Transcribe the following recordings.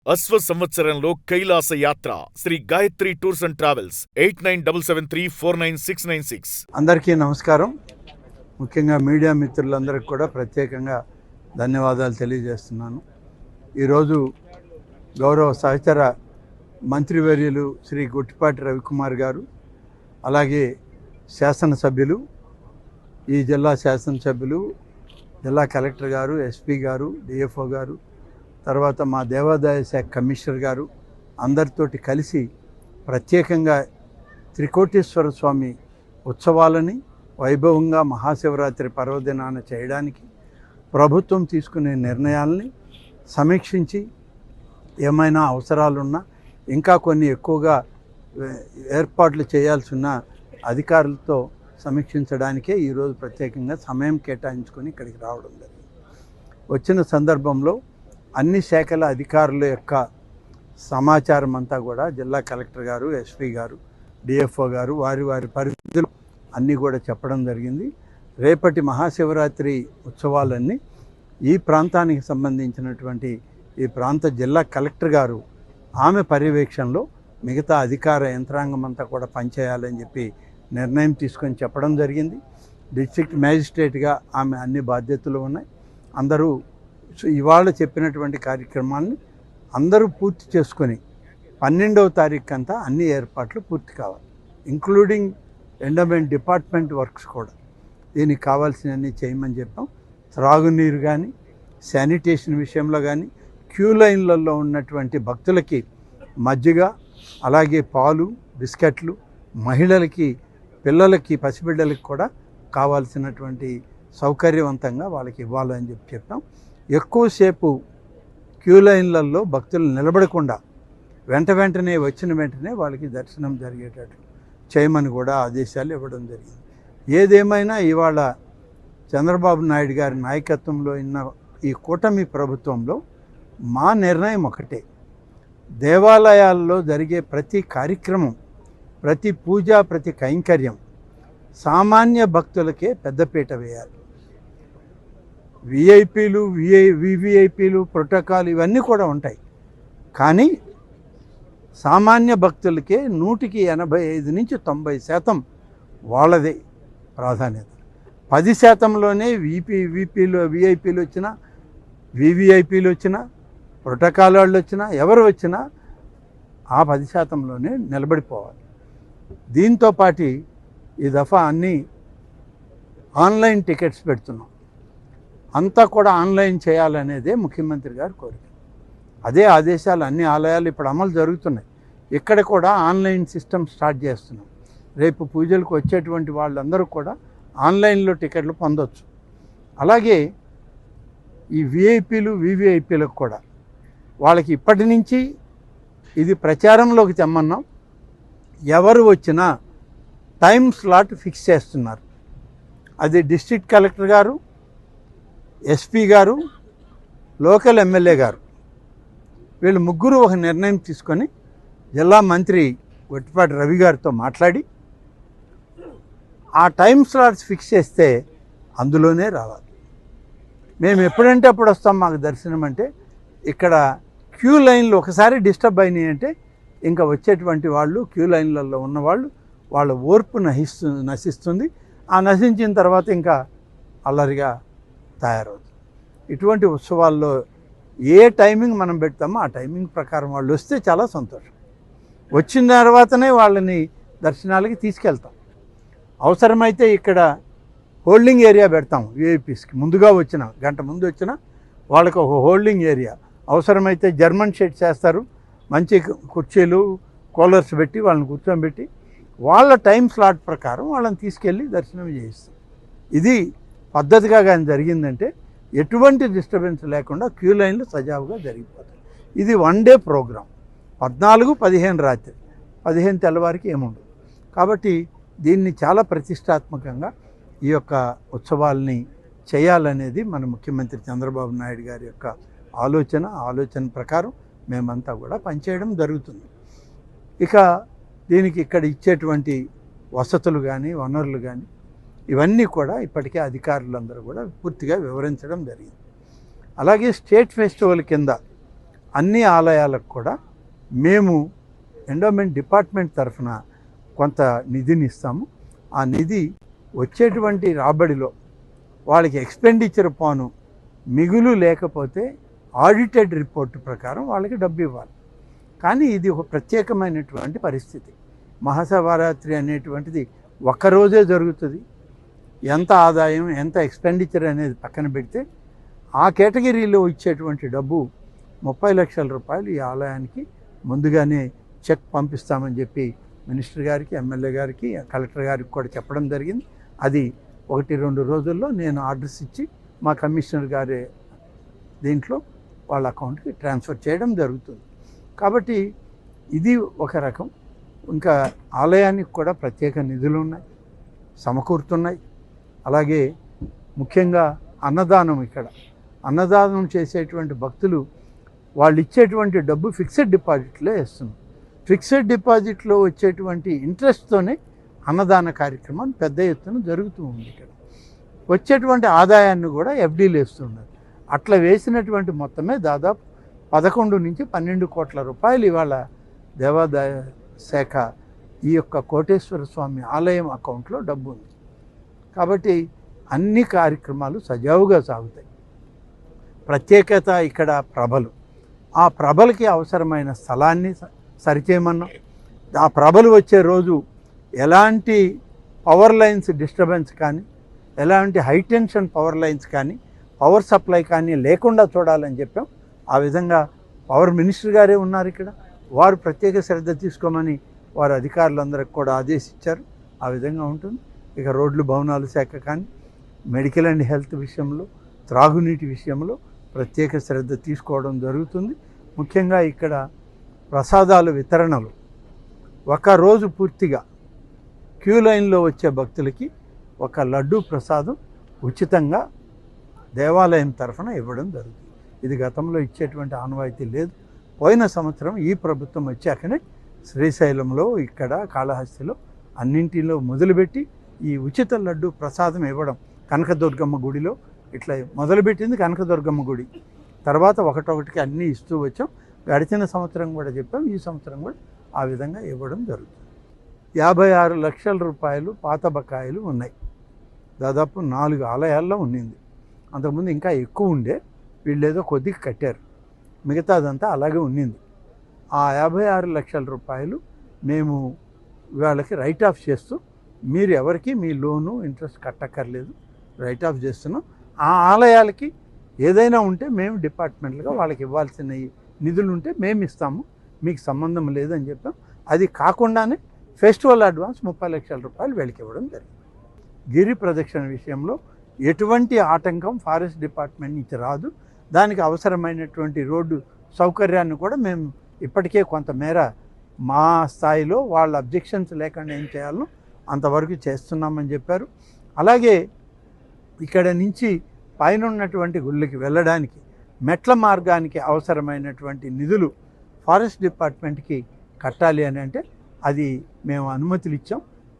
అశ్వ సంవత్సరంలో కైలాస యాత్ర Sri Gayatri tours and travels 8977349696. అందరికీ నమస్కారం. ముఖ్యంగా మీడియా మిత్రులందరికీ కూడా ప్రత్యేకంగా ధన్యవాదాలు తెలియజేస్తున్నాను. ఈరోజు గౌరవ సహచర మంత్రివర్యులు శ్రీ గుట్టిపాటి రవికుమార్ గారు, అలాగే శాసనసభ్యులు, ఈ జిల్లా శాసనసభ్యులు, జిల్లా కలెక్టర్ గారు, ఎస్పీ గారు, డిఎఫ్ఓ గారు, తర్వాత మా దేవాదాయ శాఖ కమిషనర్ గారు అందరితోటి కలిసి ప్రత్యేకంగా త్రికోటేశ్వర స్వామి ఉత్సవాలని వైభవంగా మహాశివరాత్రి పర్వదినాన చేయడానికి ప్రభుత్వం తీసుకునే నిర్ణయాలని సమీక్షించి ఏమైనా అవసరాలున్నా ఇంకా కొన్ని ఎక్కువగా ఏర్పాట్లు చేయాల్సి ఉన్న అధికారులతో సమీక్షించడానికే ఈరోజు ప్రత్యేకంగా సమయం కేటాయించుకొని ఇక్కడికి రావడం జరిగింది. వచ్చిన సందర్భంలో అన్ని శాఖల అధికారుల యొక్క సమాచారం అంతా కూడా జిల్లా కలెక్టర్ గారు, ఎస్పీ గారు, డిఎఫ్ఓ గారు వారి వారి పరిస్థితులు అన్నీ కూడా చెప్పడం జరిగింది. రేపటి మహాశివరాత్రి ఉత్సవాలన్నీ ఈ ప్రాంతానికి సంబంధించినటువంటి ఈ ప్రాంత జిల్లా కలెక్టర్ గారు ఆమె పర్యవేక్షణలో మిగతా అధికార యంత్రాంగం అంతా కూడా పనిచేయాలని చెప్పి నిర్ణయం తీసుకొని చెప్పడం జరిగింది. డిస్ట్రిక్ట్ మ్యాజిస్ట్రేట్గా ఆమె అన్ని బాధ్యతలు ఉన్నాయి. అందరూ ఇవాళ చెప్పినటువంటి కార్యక్రమాన్ని అందరూ పూర్తి చేసుకొని 12వ తారీఖు అంతా అన్ని ఏర్పాట్లు పూర్తి కావాలి, ఇంక్లూడింగ్ ఎండోమెంట్ డిపార్ట్మెంట్ వర్క్స్ కూడా. దీనికి కావాల్సినవన్నీ చేయమని చెప్పాం. త్రాగునీరు కానీ, శానిటేషన్ విషయంలో కానీ, క్యూ లైన్లలో ఉన్నటువంటి భక్తులకి మజ్జిగ, అలాగే పాలు, బిస్కెట్లు, మహిళలకి, పిల్లలకి, పసిబిడ్డలకి కూడా కావాల్సినటువంటి సౌకర్యవంతంగా వాళ్ళకి ఇవ్వాలని చెప్పాం. ఎక్కువసేపు క్యూ లైన్లలో భక్తులు నిలబడకుండా వెంటనే వచ్చిన వెంటనే వాళ్ళకి దర్శనం జరిగేటట్లు చేయమని కూడా ఆదేశాలు ఇవ్వడం జరిగింది. ఏదేమైనా ఇవాళ చంద్రబాబు నాయుడు గారి నాయకత్వంలో ఉన్న ఈ కూటమి ప్రభుత్వంలో మా నిర్ణయం ఒకటే: దేవాలయాల్లో జరిగే ప్రతి కార్యక్రమం, ప్రతి పూజ, ప్రతి కైంకర్యం సామాన్య భక్తులకే పెద్దపీట వేయాలి. విఐపీలు, వివిఐపీలు, ప్రోటోకాల్ ఇవన్నీ కూడా ఉంటాయి, కానీ సామాన్య భక్తులకే 185 నుంచి 90% వాళ్ళదే ప్రాధాన్యత. 10%లోనే విఐపీలు వచ్చినా, వివిఐపీలు వచ్చినా, ప్రోటోకాల్ వాళ్ళు వచ్చినా, ఎవరు వచ్చినా ఆ 10%లోనే నిలబడిపోవాలి. దీంతోపాటు ఈ దఫా అన్నీ ఆన్లైన్ టికెట్స్ పెడుతున్నాం. అంతా కూడా ఆన్లైన్ చేయాలనేదే ముఖ్యమంత్రి గారి కోరిక. అదే ఆదేశాలు అన్ని ఆలయాలు ఇప్పుడు అమలు జరుగుతున్నాయి. ఇక్కడ కూడా ఆన్లైన్ సిస్టమ్ స్టార్ట్ చేస్తున్నాం. రేపు పూజలకు వచ్చేటువంటి వాళ్ళందరూ కూడా ఆన్లైన్లో టికెట్లు పొందవచ్చు. అలాగే ఈ విఐపీలు, వివిఐపీలకు కూడా వాళ్ళకి ఇప్పటి నుంచి ఇది ప్రచారంలోకి తెమ్మన్నాం. ఎవరు వచ్చినా టైం స్లాట్ ఫిక్స్ చేస్తున్నారు. అది డిస్ట్రిక్ట్ కలెక్టర్ గారు, ఎస్పీ గారు, లోకల్ ఎమ్మెల్యే గారు, వీళ్ళు ముగ్గురు ఒక నిర్ణయం తీసుకొని జిల్లా మంత్రి గుట్టిపాటి రవి గారితో మాట్లాడి ఆ టైం స్లాట్స్ ఫిక్స్ చేస్తే అందులోనే రావాలి. మేము ఎప్పుడంటే అప్పుడు వస్తాం. మాకు దర్శనం అంటే ఇక్కడ క్యూ లైన్లు ఒకసారి డిస్టర్బ్ అయినాయి అంటే ఇంకా వచ్చేటువంటి వాళ్ళు, క్యూ లైన్లలో ఉన్నవాళ్ళు, వాళ్ళ ఓర్పు నశిస్తుంది. ఆ నశించిన తర్వాత ఇంకా అల్లరిగా తయారవుతుంది. ఇటువంటి ఉత్సవాల్లో ఏ టైమింగ్ మనం పెడతామో ఆ టైమింగ్ ప్రకారం వాళ్ళు వస్తే చాలా సంతోషం. వచ్చిన తర్వాతనే వాళ్ళని దర్శనాలకి తీసుకెళ్తాం. అవసరమైతే ఇక్కడ హోల్డింగ్ ఏరియా పెడతాం. విఐపీస్కి ముందుగా వచ్చిన గంట ముందు వచ్చిన వాళ్ళకి ఒక హోల్డింగ్ ఏరియా, అవసరమైతే జర్మన్ షెడ్స్ వేస్తారు, మంచి కుర్చీలు, కూలర్స్ పెట్టి వాళ్ళని కూర్చోబెట్టి వాళ్ళ టైం స్లాట్ ప్రకారం వాళ్ళని తీసుకెళ్ళి దర్శనం చేయిస్తాం. ఇది పద్ధతిగా కానీ జరిగిందంటే ఎటువంటి డిస్టర్బెన్స్ లేకుండా క్యూ లైన్లు సజావుగా జరిగిపోతాయి. ఇది 1 డే ప్రోగ్రాం. 14, 15 రాత్రి, 15 తెల్లవారికి ఏముండదు. కాబట్టి దీన్ని చాలా ప్రతిష్టాత్మకంగా ఈ యొక్క ఉత్సవాల్ని చేయాలనేది మన ముఖ్యమంత్రి చంద్రబాబు నాయుడు గారి యొక్క ఆలోచన ప్రకారం మేమంతా కూడా పనిచేయడం జరుగుతుంది. ఇక దీనికి ఇక్కడ ఇచ్చేటువంటి వసతులు కానీ, వనరులు కానీ ఇవన్నీ కూడా ఇప్పటికే అధికారులందరూ కూడా పూర్తిగా వివరించడం జరిగింది. అలాగే స్టేట్ ఫెస్టివల్ కింద అన్ని ఆలయాలకు కూడా మేము ఎండోమెంట్ డిపార్ట్మెంట్ తరఫున కొంత నిధిని ఇస్తాము. ఆ నిధి వచ్చేటువంటి రాబడిలో వాళ్ళకి ఎక్స్పెండిచర్ పోను మిగులు లేకపోతే ఆడిటెడ్ రిపోర్ట్ ప్రకారం వాళ్ళకి డబ్బు ఇవ్వాలి. కానీ ఇది ఒక ప్రత్యేకమైనటువంటి పరిస్థితి. మహాశివరాత్రి అనేటువంటిది ఒక్కరోజే జరుగుతుంది. ఎంత ఆదాయం ఎంత ఎక్స్పెండిచర్ అనేది పక్కన పెడితే ఆ కేటగిరీలో ఇచ్చేటువంటి డబ్బు 30 లక్షల రూపాయలు ఈ ఆలయానికి ముందుగానే చెక్ పంపిస్తామని చెప్పి మినిస్టర్ గారికి, ఎమ్మెల్యే గారికి, కలెక్టర్ గారికి కూడా చెప్పడం జరిగింది. అది 1-2 రోజుల్లో నేను ఆర్డర్స్ ఇచ్చి మా కమిషనర్ గారి దీంట్లో వాళ్ళ అకౌంట్కి ట్రాన్స్ఫర్ చేయడం జరుగుతుంది. కాబట్టి ఇది ఒక రకం. ఇంకా ఆలయానికి కూడా ప్రత్యేక నిధులు ఉన్నాయి, సమకూరుతున్నాయి. అలాగే ముఖ్యంగా అన్నదానం, ఇక్కడ అన్నదానం చేసేటువంటి భక్తులు వాళ్ళు ఇచ్చేటువంటి డబ్బు ఫిక్స్డ్ డిపాజిట్లో వేస్తున్నారు. ఫిక్స్డ్ డిపాజిట్లో వచ్చేటువంటి ఇంట్రెస్ట్తోనే అన్నదాన కార్యక్రమం పెద్ద ఎత్తున జరుగుతూ ఉంది. ఇక్కడ వచ్చేటువంటి ఆదాయాన్ని కూడా ఎఫ్డీలు వేస్తున్నారు. అట్లా వేసినటువంటి మొత్తమే దాదాపు 11 నుంచి 12 కోట్ల రూపాయలు ఇవాళ దేవాదాయ శాఖ ఈ యొక్క కోటేశ్వర స్వామి ఆలయం అకౌంట్లో డబ్బు ఉంది. కాబట్టి అన్ని కార్యక్రమాలు సజావుగా సాగుతాయి. ప్రత్యేకత ఇక్కడ ప్రభలు. ఆ ప్రభలకి అవసరమైన స్థలాన్ని సరిచేయమన్నాం. ఆ ప్రభలు వచ్చే రోజు ఎలాంటి పవర్ లైన్స్ డిస్టర్బెన్స్ కానీ, ఎలాంటి హైటెన్షన్ పవర్ లైన్స్ కానీ, పవర్ సప్లై కానీ లేకుండా చూడాలని చెప్పాం. ఆ విధంగా పవర్ మినిస్టర్ గారే ఉన్నారు ఇక్కడ. వారు ప్రత్యేక శ్రద్ధ తీసుకోమని వారు అధికారులందరికీ కూడా ఆదేశించారు. ఆ విధంగా ఉంటుంది. ఇక రోడ్లు, భవనాల శాఖ కానీ, మెడికల్ అండ్ హెల్త్ విషయంలో, త్రాగునీటి విషయంలో ప్రత్యేక శ్రద్ధ తీసుకోవడం జరుగుతుంది. ముఖ్యంగా ఇక్కడ ప్రసాదాల వితరణలు ఒక రోజు పూర్తిగా క్యూ లైన్లో వచ్చే భక్తులకి ఒక లడ్డూ ప్రసాదం ఉచితంగా దేవాలయం తరఫున ఇవ్వడం జరుగుతుంది. ఇది గతంలో ఇచ్చేటువంటి ఆనవాయితీ లేదు. పోయిన సంవత్సరం ఈ ప్రభుత్వం వచ్చాకనే శ్రీశైలంలో, ఇక్కడ కాళహస్తిలో అన్నింటిలో మొదలుపెట్టి ఈ ఉచిత లడ్డు ప్రసాదం ఇవ్వడం, కనకదుర్గమ్మ గుడిలో ఇట్లా మొదలుపెట్టింది కనకదుర్గమ్మ గుడి. తర్వాత ఒకటొకటికి అన్నీ ఇస్తూ వచ్చాం. గడిచిన సంవత్సరం కూడా చెప్పాం, ఈ సంవత్సరం కూడా ఆ విధంగా ఇవ్వడం జరుగుతుంది. 56 లక్షల రూపాయలు పాత బకాయిలు ఉన్నాయి. దాదాపు 4 ఆలయాల్లో ఉండింది. అంతకుముందు ఇంకా ఎక్కువ ఉండే, వీళ్ళేదో కొద్దిగా కట్టారు, మిగతాదంతా అలాగే ఉండింది. ఆ 56 లక్షల రూపాయలు మేము వాళ్ళకి రైట్ ఆఫ్ చేస్తూ, మీరు ఎవరికి మీ లోను ఇంట్రెస్ట్ కట్టక్కర్లేదు, రైట్ ఆఫ్ చేస్తున్నాం. ఆ ఆలయాలకి ఏదైనా ఉంటే మేము డిపార్ట్మెంట్లుగా వాళ్ళకి ఇవ్వాల్సిన నిధులు ఉంటే మేము ఇస్తాము, మీకు సంబంధం లేదని చెప్పాం. అది కాకుండానే ఫెస్టివల్ అడ్వాన్స్ 30 లక్షల రూపాయలు వీళ్ళకి ఇవ్వడం జరిగింది. గిరి ప్రదక్షిణ విషయంలో ఎటువంటి ఆటంకం ఫారెస్ట్ డిపార్ట్మెంట్ నుంచి రాదు. దానికి అవసరమైనటువంటి రోడ్డు సౌకర్యాన్ని కూడా మేము ఇప్పటికే కొంతమేర మా స్థాయిలో వాళ్ళ అబ్జెక్షన్స్ లేకుండా ఏం చేయాలో అంతవరకు చేస్తున్నామని చెప్పారు. అలాగే ఇక్కడ నుంచి పైన ఉన్నటువంటి గుళ్ళకి వెళ్ళడానికి మెట్ల మార్గానికి అవసరమైనటువంటి నిధులు ఫారెస్ట్ డిపార్ట్మెంట్కి కట్టాలి అని అంటే అది మేము అనుమతులు ఇచ్చాం.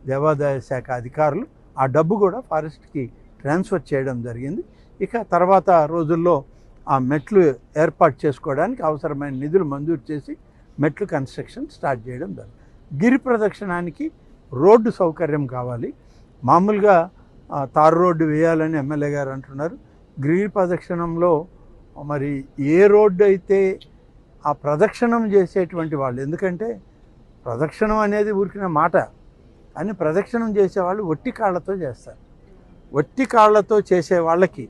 దేవాదాయ శాఖ అధికారులు ఆ డబ్బు కూడా ఫారెస్ట్కి ట్రాన్స్ఫర్ చేయడం జరిగింది. ఇక తర్వాత రోజుల్లో ఆ మెట్లు ఏర్పాటు చేసుకోవడానికి అవసరమైన నిధులు మంజూరు చేసి మెట్లు కన్స్ట్రక్షన్ స్టార్ట్ చేయడం జరిగింది. గిరి ప్రదక్షిణానికి రోడ్డు సౌకర్యం కావాలి. మామూలుగా తారు రోడ్డు వేయాలని ఎమ్మెల్యే గారు అంటున్నారు. గిరి ప్రదక్షిణంలో మరి ఏ రోడ్డు అయితే ఆ ప్రదక్షిణం చేసేటువంటి వాళ్ళు, ఎందుకంటే ప్రదక్షిణం అనేది ఊరికిన మాట, అని ప్రదక్షిణం చేసేవాళ్ళు ఒట్టి కాళ్ళతో చేస్తారు. ఒట్టి కాళ్ళతో చేసే వాళ్ళకి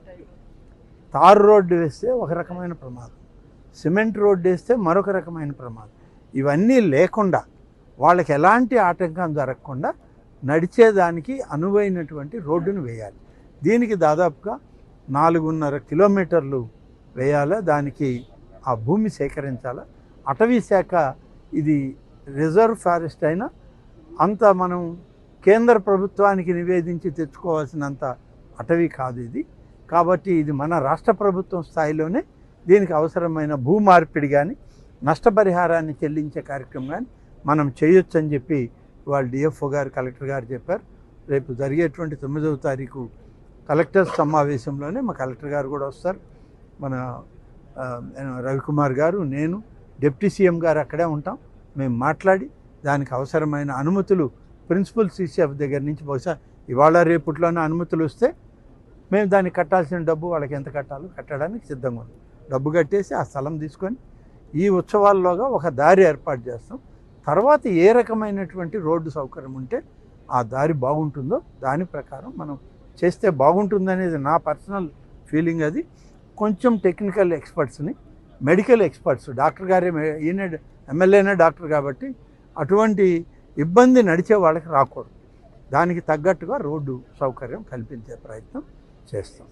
తారు రోడ్డు వేస్తే ఒక రకమైన ప్రమాదం, సిమెంట్ రోడ్డు వేస్తే మరొక రకమైన ప్రమాదం. ఇవన్నీ లేకుండా వాళ్ళకి ఎలాంటి ఆటంకం జరగకుండా నడిచేదానికి అనువైనటువంటి రోడ్డును వేయాలి. దీనికి దాదాపుగా 4.5 కిలోమీటర్లు వేయాలి. దానికి ఆ భూమి సేకరించాలి. అటవీ శాఖ ఇది రిజర్వ్ ఫారెస్ట్ అయినా అంత మనం కేంద్ర ప్రభుత్వానికి నివేదించి తెచ్చుకోవాల్సినంత అటవీ కాదు ఇది. కాబట్టి ఇది మన రాష్ట్ర ప్రభుత్వం స్థాయిలోనే దీనికి అవసరమైన భూమార్పిడి కానీ, నష్టపరిహారాన్ని చెల్లించే కార్యక్రమం కానీ మనం చేయొచ్చు అని చెప్పి వాళ్ళు డిఎఫ్ఓ గారు, కలెక్టర్ గారు చెప్పారు. రేపు జరిగేటువంటి 9వ తారీఖు కలెక్టర్స్ సమావేశంలోనే మా కలెక్టర్ గారు కూడా వస్తారు, మన రవికుమార్ గారు, నేను, డిప్యూటీ సీఎం గారు అక్కడే ఉంటాం. మేము మాట్లాడి దానికి అవసరమైన అనుమతులు ప్రిన్సిపల్ సీసీఎఫ్ దగ్గర నుంచి బహుశా ఇవాళ రేపట్లోనే అనుమతులు వస్తే మేము దానికి కట్టాల్సిన డబ్బు వాళ్ళకి ఎంత కట్టాలో కట్టడానికి సిద్ధంగా ఉన్నాం. డబ్బు కట్టేసి ఆ స్థలం తీసుకొని ఈ ఉత్సవాల్లోగా ఒక దారి ఏర్పాటు చేస్తాం. తర్వాత ఏ రకమైనటువంటి రోడ్డు సౌకర్యం ఉంటే ఆ దారి బాగుంటుందో దాని ప్రకారం మనం చేస్తే బాగుంటుందనేది నా పర్సనల్ ఫీలింగ్. అది కొంచెం టెక్నికల్ ఎక్స్పర్ట్స్ని, మెడికల్ ఎక్స్పర్ట్స్, డాక్టర్ గారే, ఈయన ఎమ్మెల్యేనే డాక్టర్ కాబట్టి అటువంటి ఇబ్బంది నడిచే వాళ్ళకి రాకూడదు. దానికి తగ్గట్టుగా రోడ్డు సౌకర్యం కల్పించే ప్రయత్నం చేస్తాం.